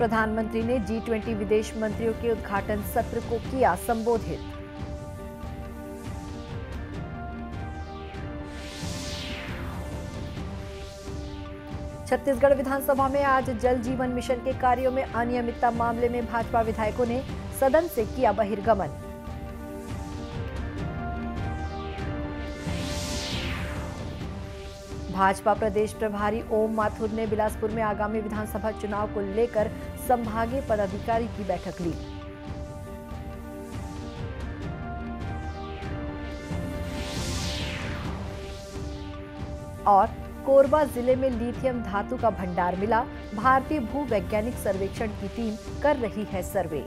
प्रधानमंत्री ने G20 विदेश मंत्रियों के उद्घाटन सत्र को किया संबोधित। छत्तीसगढ़ विधानसभा में आज जल जीवन मिशन के कार्यों में अनियमितता मामले में भाजपा विधायकों ने सदन से किया बहिर्गमन। भाजपा प्रदेश प्रभारी ओम माथुर ने बिलासपुर में आगामी विधानसभा चुनाव को लेकर संभागीय पदाधिकारी की बैठक ली। और कोरबा जिले में लिथियम धातु का भंडार मिला। भारतीय भूवैज्ञानिक सर्वेक्षण की टीम कर रही है सर्वे।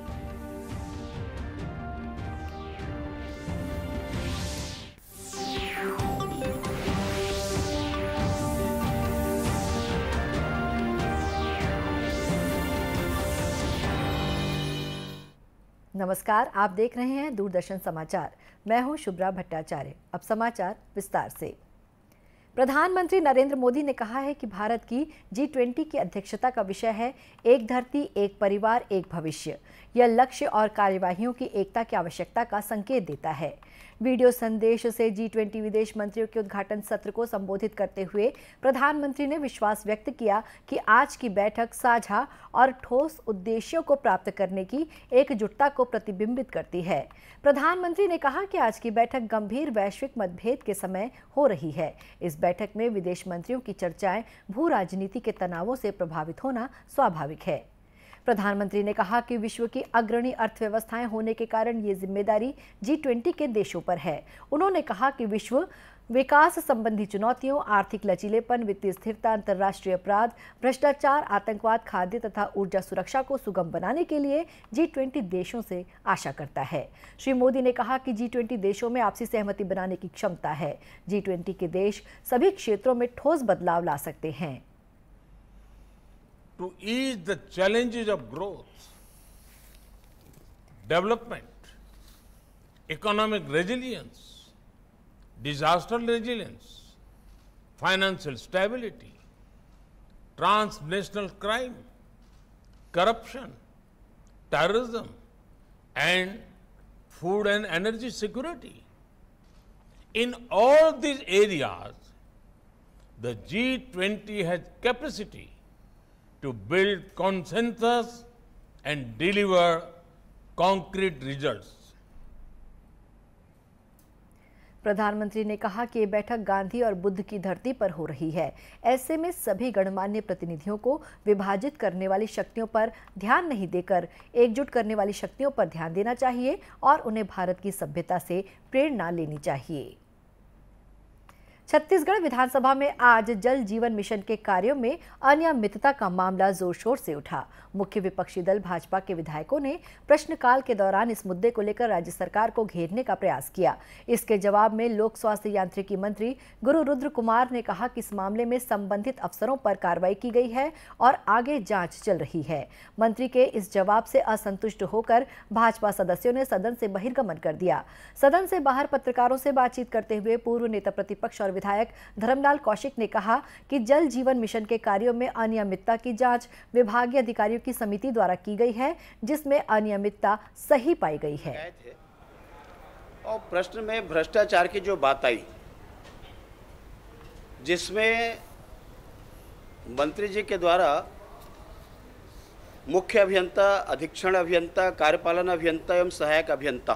नमस्कार, आप देख रहे हैं दूरदर्शन समाचार। मैं हूं शुभ्रा भट्टाचार्य। अब समाचार विस्तार से। प्रधानमंत्री नरेंद्र मोदी ने कहा है कि भारत की G20 की अध्यक्षता का विषय है एक धरती, एक परिवार, एक भविष्य। यह लक्ष्य और कार्यवाहियों की एकता की आवश्यकता का संकेत देता है। वीडियो संदेश से G20 विदेश मंत्रियों के उद्घाटन सत्र को संबोधित करते हुए प्रधानमंत्री ने विश्वास व्यक्त किया कि आज की बैठक साझा और ठोस उद्देश्यों को प्राप्त करने की एकजुटता को प्रतिबिंबित करती है। प्रधानमंत्री ने कहा कि आज की बैठक गंभीर वैश्विक मतभेद के समय हो रही है। इस बैठक में विदेश मंत्रियों की चर्चाएं भू राजनीति के तनावों से प्रभावित होना स्वाभाविक है। प्रधानमंत्री ने कहा कि विश्व की अग्रणी अर्थव्यवस्थाएं होने के कारण ये जिम्मेदारी G20 के देशों पर है। उन्होंने कहा कि विश्व विकास संबंधी चुनौतियों, आर्थिक लचीलेपन, वित्तीय स्थिरता, अंतर्राष्ट्रीय अपराध, भ्रष्टाचार, आतंकवाद, खाद्य तथा ऊर्जा सुरक्षा को सुगम बनाने के लिए G20 देशों से आशा करता है। श्री मोदी ने कहा कि G20 देशों में आपसी सहमति बनाने की क्षमता है। G20 के देश सभी क्षेत्रों में ठोस बदलाव ला सकते हैं। To ease the challenges of growth, development, economic resilience, disaster resilience, financial stability, transnational crime, corruption, terrorism, and food and energy security. In all these areas, the G20 has capacity to build consensus and deliver concrete results. प्रधानमंत्री ने कहा कि ये बैठक गांधी और बुद्ध की धरती पर हो रही है। ऐसे में सभी गणमान्य प्रतिनिधियों को विभाजित करने वाली शक्तियों पर ध्यान नहीं देकर एकजुट करने वाली शक्तियों पर ध्यान देना चाहिए और उन्हें भारत की सभ्यता से प्रेरणा लेनी चाहिए। छत्तीसगढ़ विधानसभा में आज जल जीवन मिशन के कार्यों में अनियमितता का मामला जोर शोर से उठा। मुख्य विपक्षी दल भाजपा के विधायकों ने प्रश्नकाल के दौरान इस मुद्दे को लेकर राज्य सरकार को घेरने का प्रयास किया। इसके जवाब में लोक स्वास्थ्य यांत्रिकी मंत्री गुरु रुद्र कुमार ने कहा कि इस मामले में संबंधित अफसरों पर कार्रवाई की गई है और आगे जांच चल रही है। मंत्री के इस जवाब से असंतुष्ट होकर भाजपा सदस्यों ने सदन से बहिर्गमन कर दिया। सदन से बाहर पत्रकारों से बातचीत करते हुए पूर्व नेता प्रतिपक्ष और विधायक धर्मलाल कौशिक ने कहा कि जल जीवन मिशन के कार्यों में अनियमितता की जांच विभागीय अधिकारियों की समिति द्वारा की गई है, जिसमें अनियमितता सही पाई गई है। और प्रश्न में भ्रष्टाचार की जो बात आई, जिसमें मंत्री जी के द्वारा मुख्य अभियंता, अधीक्षण अभियंता, कार्यपालन अभियंता एवं सहायक अभियंता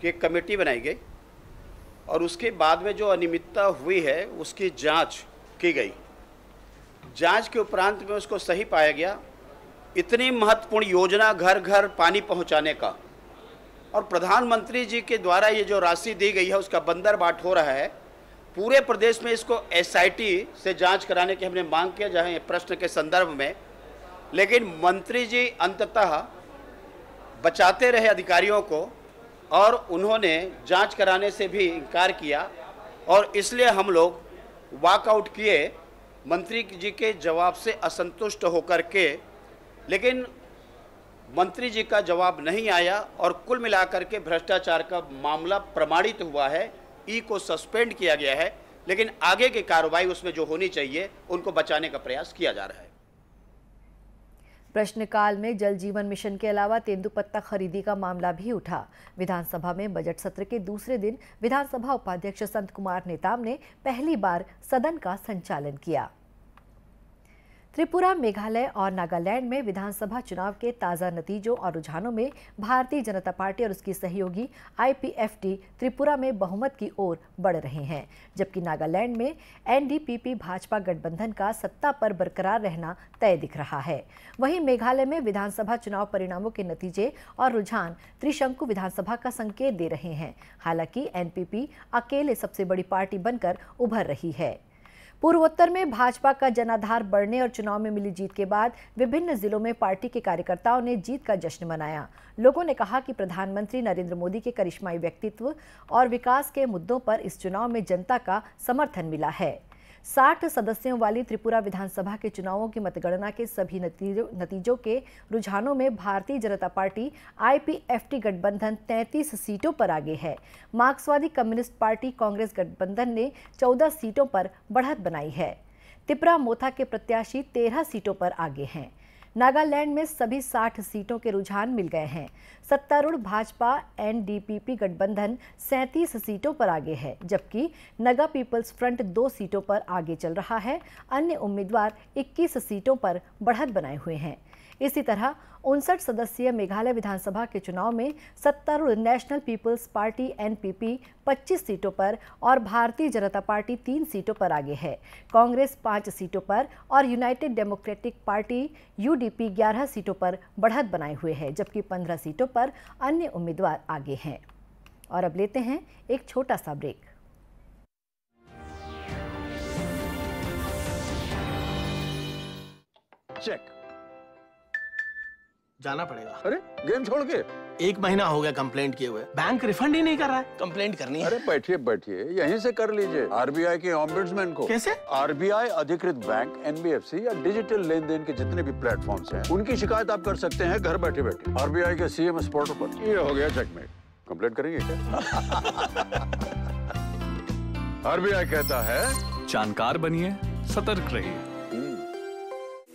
की एक कमेटी बनाई गई और उसके बाद में जो अनियमितता हुई है उसकी जांच की गई। जांच के उपरांत में उसको सही पाया गया। इतनी महत्वपूर्ण योजना घर घर पानी पहुंचाने का और प्रधानमंत्री जी के द्वारा ये जो राशि दी गई है उसका बंदरबाट हो रहा है। पूरे प्रदेश में इसको SIT से जांच कराने की हमने मांग किया जहां प्रश्न के संदर्भ में, लेकिन मंत्री जी अंततः बचाते रहे अधिकारियों को और उन्होंने जांच कराने से भी इनकार किया और इसलिए हम लोग वॉकआउट किए मंत्री जी के जवाब से असंतुष्ट होकर के। लेकिन मंत्री जी का जवाब नहीं आया और कुल मिलाकर के भ्रष्टाचार का मामला प्रमाणित हुआ है। ई को सस्पेंड किया गया है, लेकिन आगे की कार्रवाई उसमें जो होनी चाहिए उनको बचाने का प्रयास किया जा रहा है। प्रश्नकाल में जल जीवन मिशन के अलावा तेंदुपत्ता खरीदी का मामला भी उठा। विधानसभा में बजट सत्र के दूसरे दिन विधानसभा उपाध्यक्ष संत कुमार नेताम ने पहली बार सदन का संचालन किया। त्रिपुरा, मेघालय और नागालैंड में विधानसभा चुनाव के ताज़ा नतीजों और रुझानों में भारतीय जनता पार्टी और उसकी सहयोगी IPFT त्रिपुरा में बहुमत की ओर बढ़ रहे हैं, जबकि नागालैंड में NDPP भाजपा गठबंधन का सत्ता पर बरकरार रहना तय दिख रहा है। वहीं मेघालय में विधानसभा चुनाव परिणामों के नतीजे और रुझान त्रिशंकु विधानसभा का संकेत दे रहे हैं। हालांकि NPP अकेले सबसे बड़ी पार्टी बनकर उभर रही है। पूर्वोत्तर में भाजपा का जनाधार बढ़ने और चुनाव में मिली जीत के बाद विभिन्न जिलों में पार्टी के कार्यकर्ताओं ने जीत का जश्न मनाया। लोगों ने कहा कि प्रधानमंत्री नरेंद्र मोदी के करिश्माई व्यक्तित्व और विकास के मुद्दों पर इस चुनाव में जनता का समर्थन मिला है। 60 सदस्यों वाली त्रिपुरा विधानसभा के चुनावों की मतगणना के सभी नतीजों के रुझानों में भारतीय जनता पार्टी IPFT गठबंधन 33 सीटों पर आगे है। मार्क्सवादी कम्युनिस्ट पार्टी कांग्रेस गठबंधन ने 14 सीटों पर बढ़त बनाई है। तिपरा मोथा के प्रत्याशी 13 सीटों पर आगे हैं। नागालैंड में सभी 60 सीटों के रुझान मिल गए हैं। सत्तारूढ़ भाजपा NDPP गठबंधन 37 सीटों पर आगे है, जबकि नगा पीपल्स फ्रंट 2 सीटों पर आगे चल रहा है। अन्य उम्मीदवार 21 सीटों पर बढ़त बनाए हुए हैं। इसी तरह 59 सदस्यीय मेघालय विधानसभा के चुनाव में सत्तारूढ़ नेशनल पीपल्स पार्टी NPP 25 सीटों पर और भारतीय जनता पार्टी 3 सीटों पर आगे है। कांग्रेस 5 सीटों पर और यूनाइटेड डेमोक्रेटिक पार्टी UDP 11 सीटों पर बढ़त बनाए हुए है, जबकि 15 सीटों पर अन्य उम्मीदवार आगे हैं। और अब लेते हैं एक छोटा सा ब्रेक। चेक जाना पड़ेगा। अरे गेम छोड़ के 1 महीना हो गया कंप्लेंट किए हुए, बैंक रिफंड ही नहीं कर रहा है। कंप्लेंट करनी है। अरे बैठिए बैठिए, यहीं से कर लीजिए RBI के ऑम्बुड्समैन को। कैसे? RBI अधिकृत बैंक, NBFC या डिजिटल लेन देन के जितने भी प्लेटफॉर्म्स हैं, उनकी शिकायत आप कर सकते हैं घर बैठे बैठे। RBI के CMS पोर्टल पर। ये हो गया चेकमेट। कंप्लेंट करेंगे क्या? RBI कहता है जानकार बनिए, सतर्क रहिए।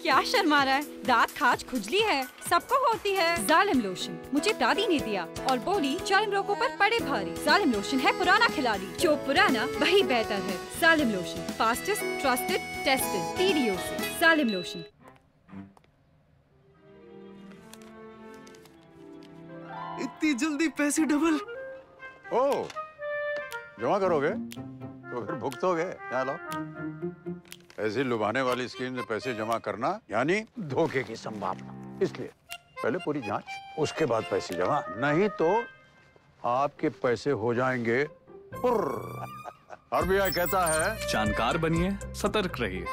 क्या शर्मा रहा है? दांत खाज खुजली है, सबको होती है। जालिम लोशन मुझे दादी ने दिया और बोली जालिम रोगों पर पड़े भारी। जालिम लोशन है पुराना खिलाड़ी, जो पुराना वही बेहतर है। जालिम lotion, fastest, trusted, tested TDO से। जालिम लोशन। इतनी जल्दी पैसे डबल? ओ, जमा करोगे तो फिर भुगतोगे। चलो, ऐसी लुभाने वाली स्कीम में पैसे जमा करना यानी धोखे की संभावना। इसलिए पहले पूरी जांच, उसके बाद पैसे जमा, नहीं तो आपके पैसे हो जाएंगे पुर्र। RBI कहता है जानकार बनिए, सतर्क रहिए।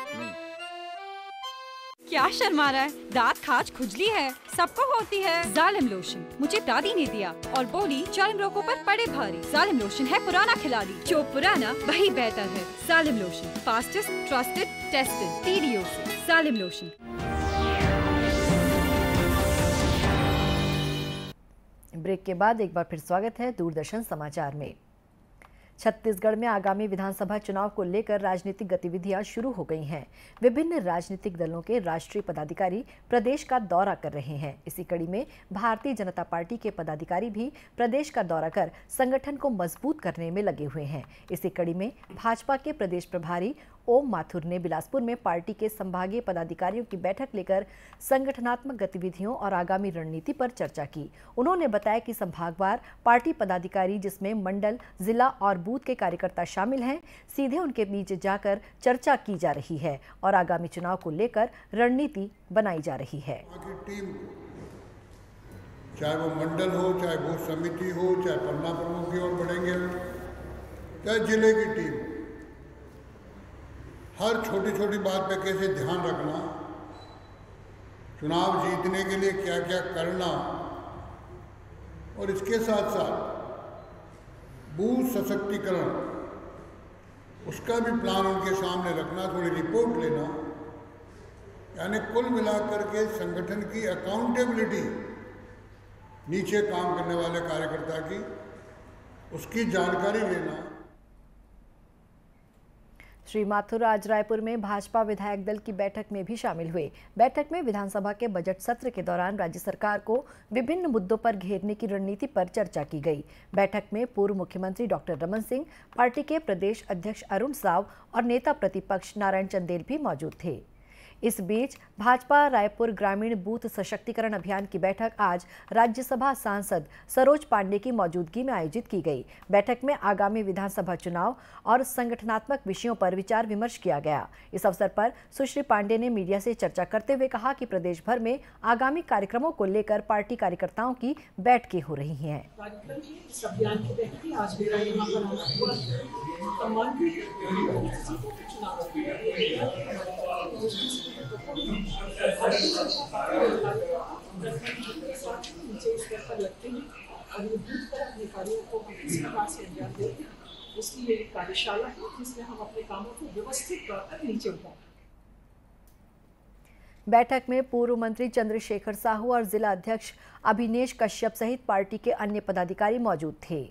क्या शर्मा रहा है? दांत खाज खुजली है, सबको होती है। जालिम लोशन मुझे दादी ने दिया और बोली जालिम रोगों पर पड़े भारी। जालिम लोशन है पुराना खिलाड़ी, जो पुराना वही बेहतर है। जालिम lotion, fastest, trusted, tested TDO से। जालिम लोशन। ब्रेक के बाद एक बार फिर स्वागत है दूरदर्शन समाचार में। छत्तीसगढ़ में आगामी विधानसभा चुनाव को लेकर राजनीतिक गतिविधियां शुरू हो गई हैं। विभिन्न राजनीतिक दलों के राष्ट्रीय पदाधिकारी प्रदेश का दौरा कर रहे हैं। इसी कड़ी में भारतीय जनता पार्टी के पदाधिकारी भी प्रदेश का दौरा कर संगठन को मजबूत करने में लगे हुए हैं। इसी कड़ी में भाजपा के प्रदेश प्रभारी ओम माथुर ने बिलासपुर में पार्टी के संभागीय पदाधिकारियों की बैठक लेकर संगठनात्मक गतिविधियों और आगामी रणनीति पर चर्चा की। उन्होंने बताया कि संभागवार पार्टी पदाधिकारी, जिसमें मंडल, जिला और बूथ के कार्यकर्ता शामिल हैं, सीधे उनके बीच जाकर चर्चा की जा रही है और आगामी चुनाव को लेकर रणनीति बनाई जा रही है। टीम, चाहे वो मंडल हो, चाहे बूथ समिति हो, चाहे पन्ना प्रमुख की ओर बढ़ेंगे, चाहे जिले की टीम, हर छोटी छोटी बात पे कैसे ध्यान रखना, चुनाव जीतने के लिए क्या क्या करना, और इसके साथ साथ बूथ सशक्तिकरण, उसका भी प्लान उनके सामने रखना, थोड़ी रिपोर्ट लेना, यानी कुल मिलाकर के संगठन की अकाउंटेबिलिटी, नीचे काम करने वाले कार्यकर्ता की, उसकी जानकारी लेना। श्री माथुर आज रायपुर में भाजपा विधायक दल की बैठक में भी शामिल हुए। बैठक में विधानसभा के बजट सत्र के दौरान राज्य सरकार को विभिन्न मुद्दों पर घेरने की रणनीति पर चर्चा की गई। बैठक में पूर्व मुख्यमंत्री डॉक्टर रमन सिंह, पार्टी के प्रदेश अध्यक्ष अरुण साव और नेता प्रतिपक्ष नारायण चंदेल भी मौजूद थे। इस बीच भाजपा रायपुर ग्रामीण बूथ सशक्तिकरण अभियान की बैठक आज राज्यसभा सांसद सरोज पांडे की मौजूदगी में आयोजित की गई। बैठक में आगामी विधानसभा चुनाव और संगठनात्मक विषयों पर विचार विमर्श किया गया। इस अवसर पर सुश्री पांडे ने मीडिया से चर्चा करते हुए कहा कि प्रदेश भर में आगामी कार्यक्रमों को लेकर पार्टी कार्यकर्ताओं की बैठकें हो रही हैं। उसकी एक कार्यशाला है जिसमें हम अपने कामों को व्यवस्थित तौर पर नीचे उठाएं। बैठक में पूर्व मंत्री चंद्रशेखर साहू और जिला अध्यक्ष अभिनेश कश्यप सहित पार्टी के अन्य पदाधिकारी मौजूद थे।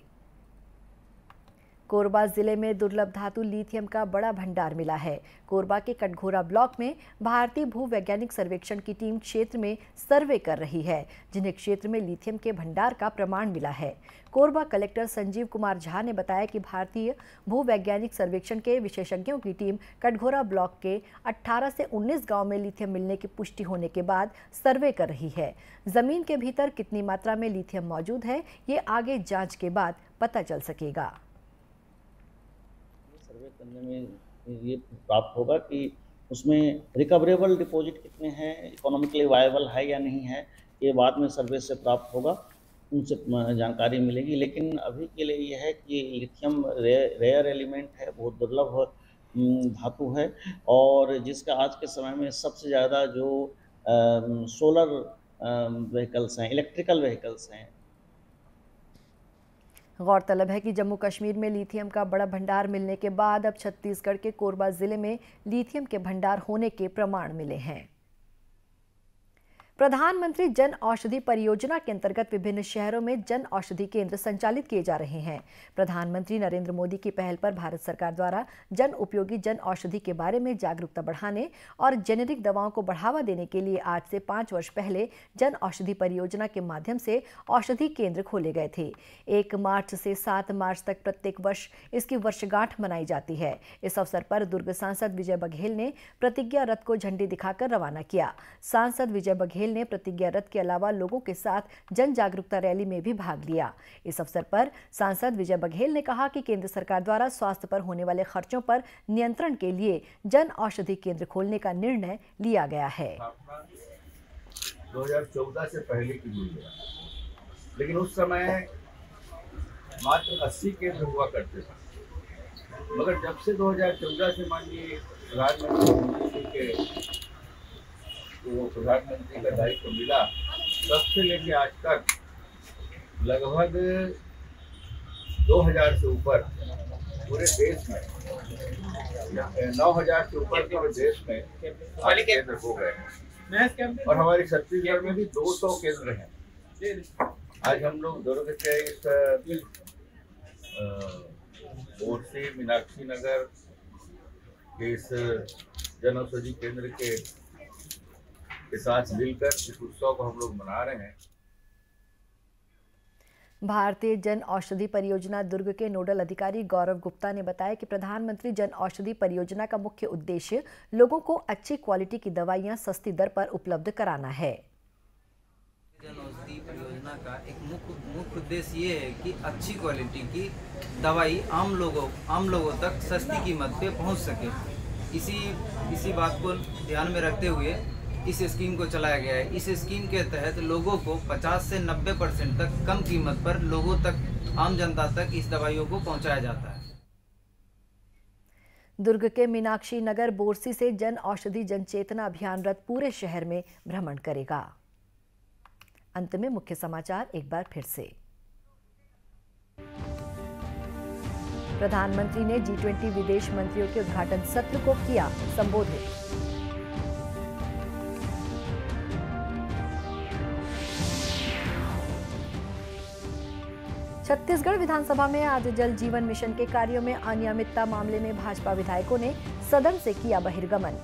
कोरबा जिले में दुर्लभ धातु लिथियम का बड़ा भंडार मिला है। कोरबा के कटघोरा ब्लॉक में भारतीय भूवैज्ञानिक सर्वेक्षण की टीम क्षेत्र में सर्वे कर रही है, जिन्हें क्षेत्र में लिथियम के भंडार का प्रमाण मिला है। कोरबा कलेक्टर संजीव कुमार झा ने बताया कि भारतीय भूवैज्ञानिक सर्वेक्षण के विशेषज्ञों की टीम कटघोरा ब्लॉक के 18 से 19 गांव में लिथियम मिलने की पुष्टि होने के बाद सर्वे कर रही है। जमीन के भीतर कितनी मात्रा में लिथियम मौजूद है, ये आगे जांच के बाद पता चल सकेगा। सर्वे करने में ये प्राप्त होगा कि उसमें रिकवरेबल डिपॉजिट कितने हैं, इकोनॉमिकली वायबल है या नहीं है, ये बाद में सर्वे से प्राप्त होगा, उनसे जानकारी मिलेगी। लेकिन अभी के लिए ये है कि लिथियम रेयर एलिमेंट है, बहुत दुर्लभ धातु है और जिसका आज के समय में सबसे ज़्यादा जो सोलर व्हीकल्स हैं, इलेक्ट्रिकल व्हीकल्स हैं। गौरतलब है कि जम्मू कश्मीर में लिथियम का बड़ा भंडार मिलने के बाद अब छत्तीसगढ़ के कोरबा जिले में लिथियम के भंडार होने के प्रमाण मिले हैं। प्रधानमंत्री जन औषधि परियोजना के अंतर्गत विभिन्न शहरों में जन औषधि केंद्र संचालित किए जा रहे हैं। प्रधानमंत्री नरेंद्र मोदी की पहल पर भारत सरकार द्वारा जन उपयोगी जन औषधि के बारे में जागरूकता बढ़ाने और जेनेरिक दवाओं को बढ़ावा देने के लिए आज से 5 वर्ष पहले जन औषधि परियोजना के माध्यम से औषधि केंद्र खोले गए थे। 1 मार्च से 7 मार्च तक प्रत्येक वर्ष इसकी वर्षगांठ मनाई जाती है। इस अवसर पर दुर्ग सांसद विजय बघेल ने प्रतिज्ञा रथ को झंडी दिखाकर रवाना किया। सांसद विजय बघेल ने प्रतिज्ञा रथ के अलावा लोगों के साथ जन जागरूकता रैली में भी भाग लिया। इस अवसर पर सांसद विजय बघेल ने कहा कि केंद्र सरकार द्वारा स्वास्थ्य पर होने वाले खर्चों पर नियंत्रण के लिए जन औषधि केंद्र खोलने का निर्णय लिया गया है। 2014 से पहले की हुई है, लेकिन उस समय मात्र 80 केंद्र हुआ करते थे, मगर जब से 2014 से माननीय प्रधानमंत्री के वो प्रधानमंत्री का दायित्व मिला, तब से लेके आज तक लगभग 2000 से ऊपर पूरे देश में 9000 से ऊपर पूरे देश में केंद्र हो गए और हमारी छत्तीसगढ़ में भी 200 केंद्र हैं। आज हम लोग दुर्ग के इस बोरसी मीनाक्षी नगर के इस जन औषधि केंद्र के साथ मिलकर इस उत्सव को हम लोग मना रहे हैं। भारतीय जन औषधि परियोजना दुर्ग के नोडल अधिकारी गौरव गुप्ता ने बताया कि प्रधानमंत्री जन औषधि परियोजना का मुख्य उद्देश्य लोगों को अच्छी क्वालिटी की दवाइयां सस्ती दर पर उपलब्ध कराना है। जन औषधि परियोजना का एक मुख्य उद्देश्य ये है कि अच्छी क्वालिटी की दवाई आम लोगों तक सस्ती कीमत पे पहुंच सके। इसी बात को ध्यान में रखते हुए इस स्कीम को चलाया गया है। इस स्कीम के तहत लोगों को 50 से 90% तक कम कीमत पर लोगों तक, आम जनता तक इस दवाइयों को पहुंचाया जाता है। दुर्ग के मीनाक्षी नगर बोरसी से जन औषधि जन चेतना अभियान रथ पूरे शहर में भ्रमण करेगा। अंत में मुख्य समाचार एक बार फिर से। प्रधानमंत्री ने G20 विदेश मंत्रियों के उद्घाटन सत्र को किया संबोधित। छत्तीसगढ़ विधानसभा में आज जल जीवन मिशन के कार्यों में अनियमितता मामले में भाजपा विधायकों ने सदन से किया बहिर्गमन।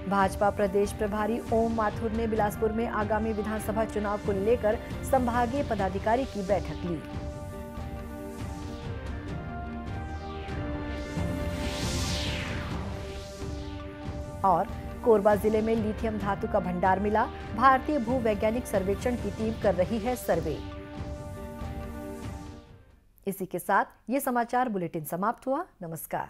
भाजपा प्रदेश प्रभारी ओम माथुर ने बिलासपुर में आगामी विधानसभा चुनाव को लेकर संभागीय पदाधिकारी की बैठक ली। और कोरबा जिले में लिथियम धातु का भंडार मिला, भारतीय भूवैज्ञानिक सर्वेक्षण की टीम कर रही है सर्वे। इसी के साथ ये समाचार बुलेटिन समाप्त हुआ। नमस्कार।